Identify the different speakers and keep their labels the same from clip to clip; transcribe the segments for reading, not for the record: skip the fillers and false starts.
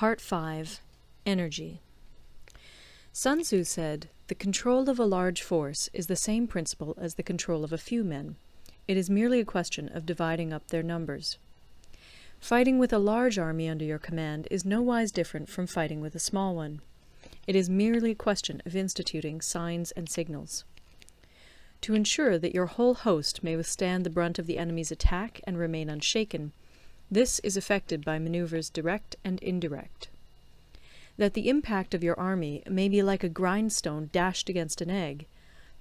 Speaker 1: Part 5. Energy. Sun Tzu said, "The control of a large force is the same principle as the control of a few men. It is merely a question of dividing up their numbers." Fighting with a large army under your command is nowise different from fighting with a small one. It is merely a question of instituting signs and signals. To ensure that your whole host may withstand the brunt of the enemy's attack and remain unshaken, this is effected by maneuvers direct and indirect. That the impact of your army may be like a grindstone dashed against an egg,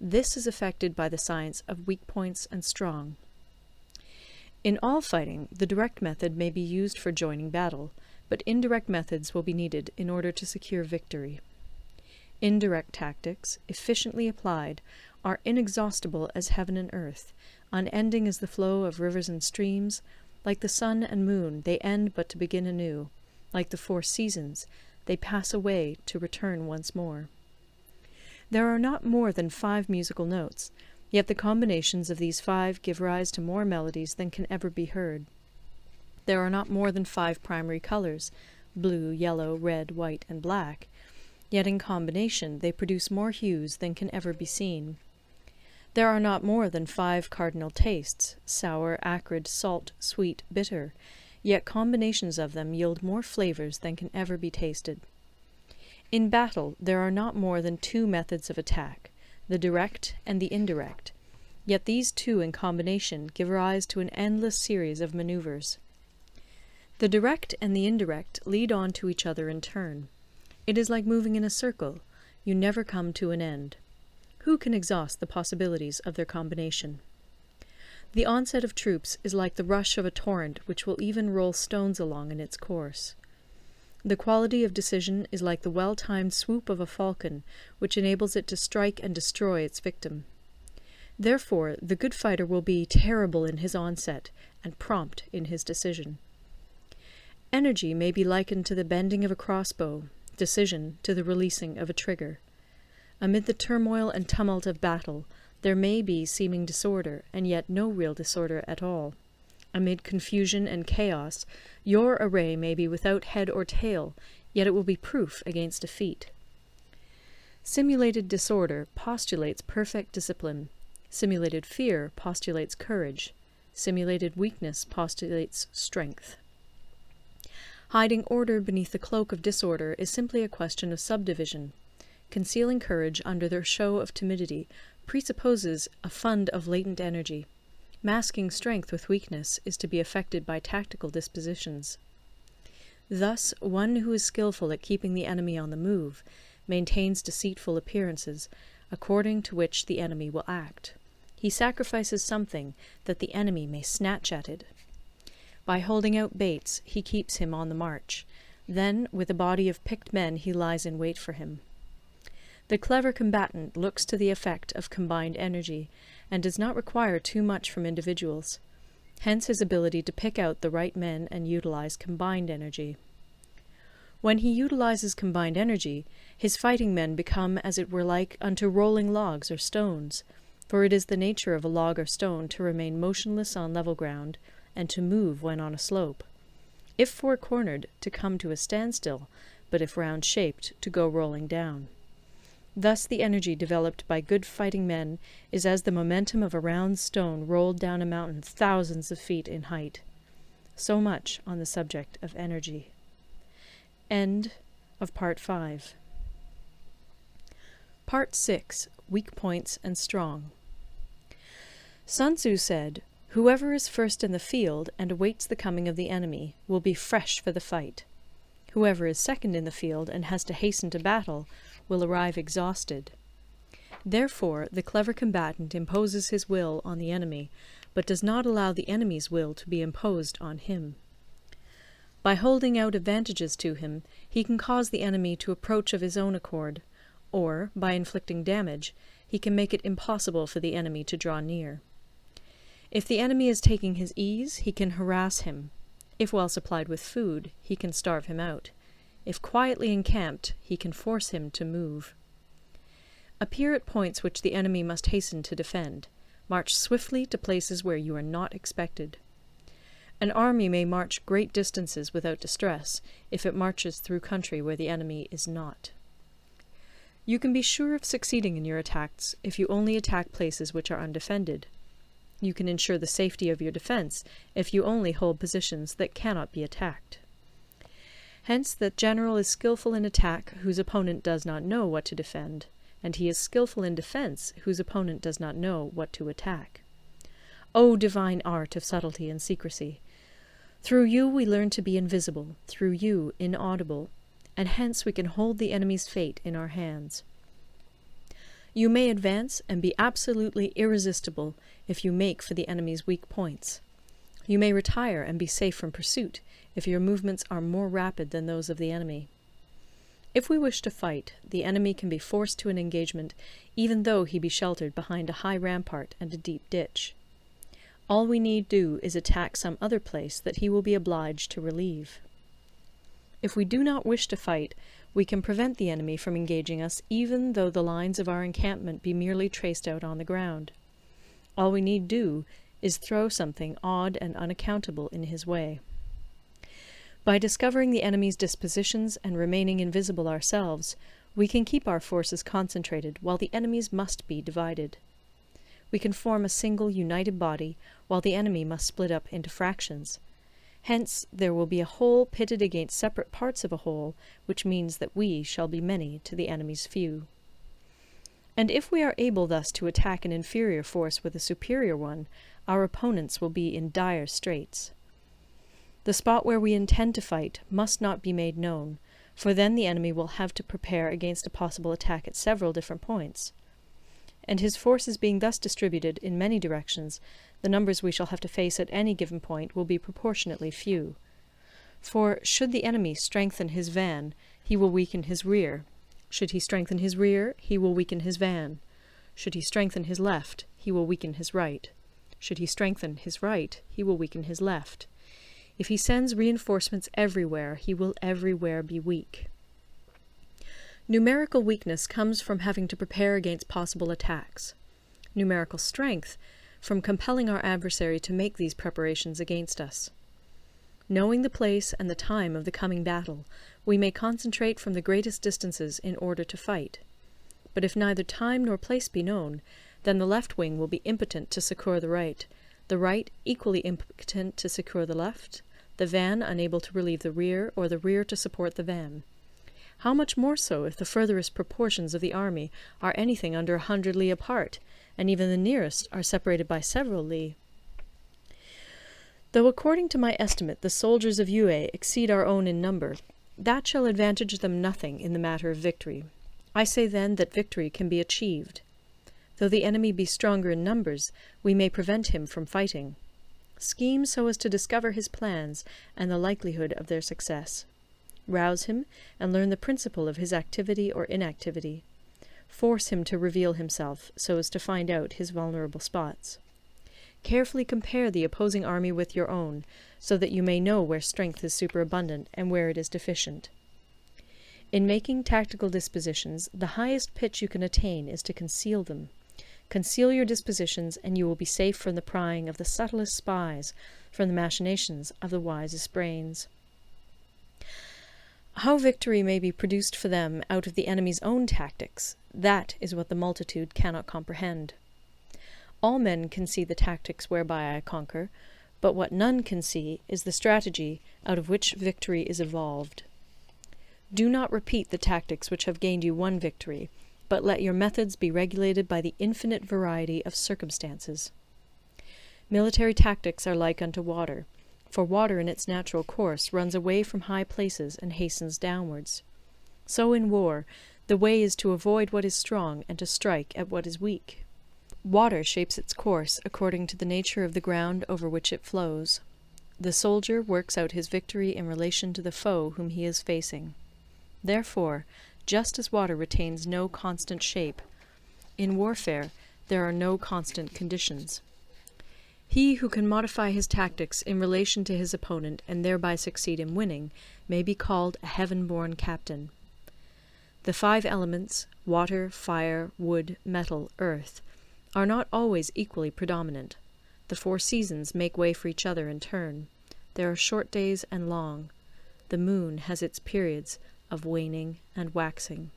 Speaker 1: this is effected by the science of weak points and strong. In all fighting, the direct method may be used for joining battle, but indirect methods will be needed in order to secure victory. Indirect tactics, efficiently applied, are inexhaustible as heaven and earth, unending as the flow of rivers and streams. Like the sun and moon, they end but to begin anew. Like the 4 seasons, they pass away to return once more. There are not more than 5 musical notes, yet the combinations of these 5 give rise to more melodies than can ever be heard. There are not more than 5 primary colors, blue, yellow, red, white, and black, yet in combination they produce more hues than can ever be seen. There are not more than 5 cardinal tastes, sour, acrid, salt, sweet, bitter, yet combinations of them yield more flavors than can ever be tasted. In battle there are not more than 2 methods of attack, the direct and the indirect, yet these 2 in combination give rise to an endless series of maneuvers. The direct and the indirect lead on to each other in turn. It is like moving in a circle, you never come to an end. Who can exhaust the possibilities of their combination? The onset of troops is like the rush of a torrent which will even roll stones along in its course. The quality of decision is like the well-timed swoop of a falcon, which enables it to strike and destroy its victim. Therefore, the good fighter will be terrible in his onset and prompt in his decision. Energy may be likened to the bending of a crossbow, decision to the releasing of a trigger. Amid the turmoil and tumult of battle, there may be seeming disorder, and yet no real disorder at all. Amid confusion and chaos, your array may be without head or tail, yet it will be proof against defeat. Simulated disorder postulates perfect discipline. Simulated fear postulates courage. Simulated weakness postulates strength. Hiding order beneath the cloak of disorder is simply a question of subdivision. Concealing courage under the show of timidity presupposes a fund of latent energy. Masking strength with weakness is to be effected by tactical dispositions. Thus, one who is skillful at keeping the enemy on the move maintains deceitful appearances, according to which the enemy will act. He sacrifices something that the enemy may snatch at it. By holding out baits, he keeps him on the march. Then, with a body of picked men, he lies in wait for him. The clever combatant looks to the effect of combined energy, and does not require too much from individuals. Hence his ability to pick out the right men and utilize combined energy. When he utilizes combined energy, his fighting men become as it were like unto rolling logs or stones, for it is the nature of a log or stone to remain motionless on level ground, and to move when on a slope. If four-cornered, to come to a standstill, but if round-shaped, to go rolling down. Thus the energy developed by good fighting men is as the momentum of a round stone rolled down a mountain thousands of feet in height. So much on the subject of energy. End of Part 5. Part 6. Weak Points and Strong. Sun Tzu said, "Whoever is first in the field and awaits the coming of the enemy will be fresh for the fight. Whoever is second in the field and has to hasten to battle will arrive exhausted." Therefore, the clever combatant imposes his will on the enemy, but does not allow the enemy's will to be imposed on him. By holding out advantages to him, he can cause the enemy to approach of his own accord, or, by inflicting damage, he can make it impossible for the enemy to draw near. If the enemy is taking his ease, he can harass him. If well supplied with food, he can starve him out. If quietly encamped, he can force him to move. Appear at points which the enemy must hasten to defend. March swiftly to places where you are not expected. An army may march great distances without distress, if it marches through country where the enemy is not. You can be sure of succeeding in your attacks if you only attack places which are undefended. You can ensure the safety of your defense if you only hold positions that cannot be attacked. Hence that general is skillful in attack whose opponent does not know what to defend, and he is skillful in defense whose opponent does not know what to attack. O divine art of subtlety and secrecy! Through you we learn to be invisible, through you inaudible, and hence we can hold the enemy's fate in our hands. You may advance and be absolutely irresistible if you make for the enemy's weak points. You may retire and be safe from pursuit if your movements are more rapid than those of the enemy. If we wish to fight, the enemy can be forced to an engagement even though he be sheltered behind a high rampart and a deep ditch. All we need do is attack some other place that he will be obliged to relieve. If we do not wish to fight, we can prevent the enemy from engaging us even though the lines of our encampment be merely traced out on the ground. All we need do is throw something odd and unaccountable in his way. By discovering the enemy's dispositions and remaining invisible ourselves, we can keep our forces concentrated while the enemy's must be divided. We can form a single united body, while the enemy must split up into fractions. Hence there will be a whole pitted against separate parts of a whole, which means that we shall be many to the enemy's few. And if we are able thus to attack an inferior force with a superior one, our opponents will be in dire straits. The spot where we intend to fight must not be made known, for then the enemy will have to prepare against a possible attack at several different points. And his forces being thus distributed in many directions, the numbers we shall have to face at any given point will be proportionately few. For should the enemy strengthen his van, he will weaken his rear. Should he strengthen his rear, he will weaken his van. Should he strengthen his left, he will weaken his right. Should he strengthen his right, he will weaken his left. If he sends reinforcements everywhere, he will everywhere be weak. Numerical weakness comes from having to prepare against possible attacks. Numerical strength from compelling our adversary to make these preparations against us. Knowing the place and the time of the coming battle, we may concentrate from the greatest distances in order to fight. But if neither time nor place be known, then the left wing will be impotent to succour the right equally impotent to succour the left, the van unable to relieve the rear, or the rear to support the van. How much more so if the furthest proportions of the army are anything under 100 li apart, and even the nearest are separated by several li? Though according to my estimate the soldiers of Yue exceed our own in number, that shall advantage them nothing in the matter of victory. I say then that victory can be achieved. Though the enemy be stronger in numbers, we may prevent him from fighting. Scheme so as to discover his plans and the likelihood of their success. Rouse him, and learn the principle of his activity or inactivity. Force him to reveal himself, so as to find out his vulnerable spots. Carefully compare the opposing army with your own, so that you may know where strength is superabundant and where it is deficient. In making tactical dispositions, the highest pitch you can attain is to conceal them. Conceal your dispositions, and you will be safe from the prying of the subtlest spies, from the machinations of the wisest brains. How victory may be produced for them out of the enemy's own tactics, that is what the multitude cannot comprehend. All men can see the tactics whereby I conquer, but what none can see is the strategy out of which victory is evolved. Do not repeat the tactics which have gained you one victory, but let your methods be regulated by the infinite variety of circumstances. Military tactics are like unto water, for water in its natural course runs away from high places and hastens downwards. So in war, the way is to avoid what is strong and to strike at what is weak. Water shapes its course according to the nature of the ground over which it flows. The soldier works out his victory in relation to the foe whom he is facing. Therefore, just as water retains no constant shape, in warfare there are no constant conditions. He who can modify his tactics in relation to his opponent and thereby succeed in winning may be called a heaven-born captain. The 5 elements, water, fire, wood, metal, earth, are not always equally predominant. The 4 seasons make way for each other in turn. There are short days and long. The moon has its periods of waning and waxing.